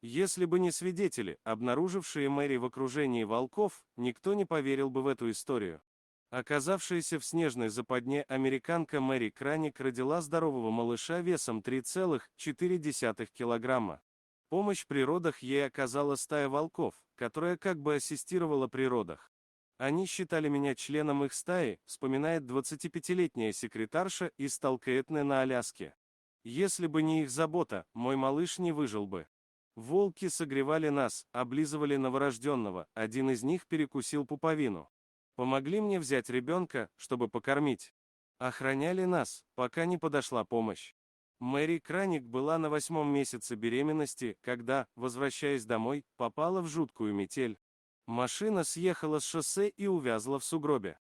Если бы не свидетели, обнаружившие Мэри в окружении волков, никто не поверил бы в эту историю. Оказавшаяся в снежной западне американка Мэри Краник родила здорового малыша весом 3,4 килограмма. Помощь при родах ей оказала стая волков, которая как бы ассистировала при родах. Они считали меня членом их стаи, вспоминает 25-летняя секретарша из Талкаэтне на Аляске. Если бы не их забота, мой малыш не выжил бы. Волки согревали нас, облизывали новорожденного, один из них перекусил пуповину. Помогли мне взять ребенка, чтобы покормить. Охраняли нас, пока не подошла помощь. Мэри Краник была на 8-м месяце беременности, когда, возвращаясь домой, попала в жуткую метель. Машина съехала с шоссе и увязла в сугробе.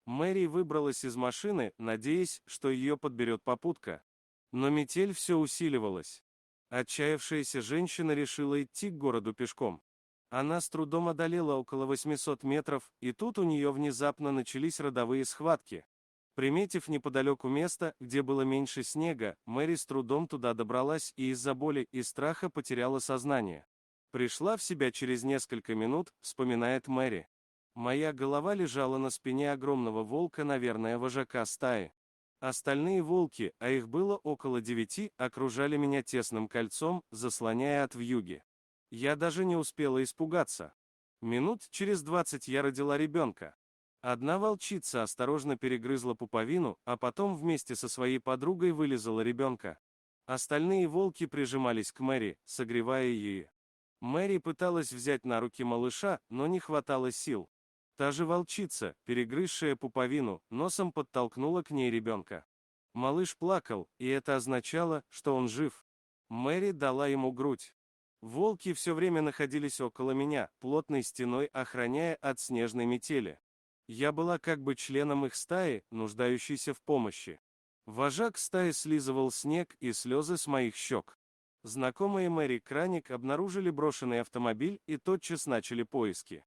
Мэри выбралась из машины, надеясь, что ее подберет попутка. Но метель все усиливалась. Отчаявшаяся женщина решила идти к городу пешком. Она с трудом одолела около 800 метров, и тут у нее внезапно начались родовые схватки. Приметив неподалеку место, где было меньше снега, Мэри с трудом туда добралась и из-за боли и страха потеряла сознание. Пришла в себя через несколько минут, вспоминает Мэри. Моя голова лежала на спине огромного волка, наверное, вожака стаи. Остальные волки, а их было около 9, окружали меня тесным кольцом, заслоняя от вьюги. Я даже не успела испугаться. Минут через 20 я родила ребенка. Одна волчица осторожно перегрызла пуповину, а потом вместе со своей подругой вылизала ребенка. Остальные волки прижимались к Мэри, согревая ее. Мэри пыталась взять на руки малыша, но не хватало сил. Та же волчица, перегрызшая пуповину, носом подтолкнула к ней ребенка. Малыш плакал, и это означало, что он жив. Мэри дала ему грудь. Волки все время находились около меня, плотной стеной охраняя от снежной метели. Я была как бы членом их стаи, нуждающейся в помощи. Вожак стаи слизывал снег и слезы с моих щек. Знакомые Мэри Краник обнаружили брошенный автомобиль и тотчас начали поиски.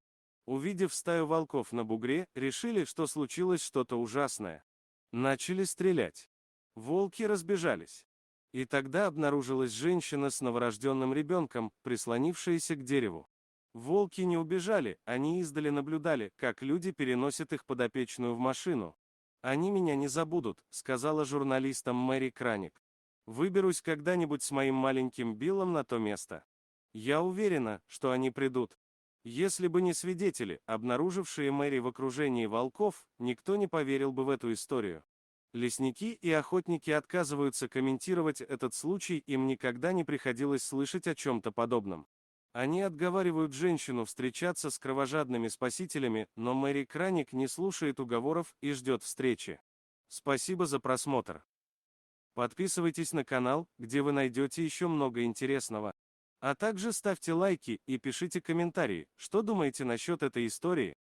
Увидев стаю волков на бугре, решили, что случилось что-то ужасное. Начали стрелять. Волки разбежались. И тогда обнаружилась женщина с новорожденным ребенком, прислонившаяся к дереву. Волки не убежали, они издали наблюдали, как люди переносят их подопечную в машину. «Они меня не забудут», — сказала журналистам Мэри Краник. «Выберусь когда-нибудь с моим маленьким Биллом на то место. Я уверена, что они придут». Если бы не свидетели, обнаружившие Мэри в окружении волков, никто не поверил бы в эту историю. Лесники и охотники отказываются комментировать этот случай, им никогда не приходилось слышать о чем-то подобном. Они отговаривают женщину встречаться с кровожадными спасителями, но Мэри Краник не слушает уговоров и ждет встречи. Спасибо за просмотр. Подписывайтесь на канал, где вы найдете еще много интересного. А также ставьте лайки и пишите комментарии, что думаете насчет этой истории.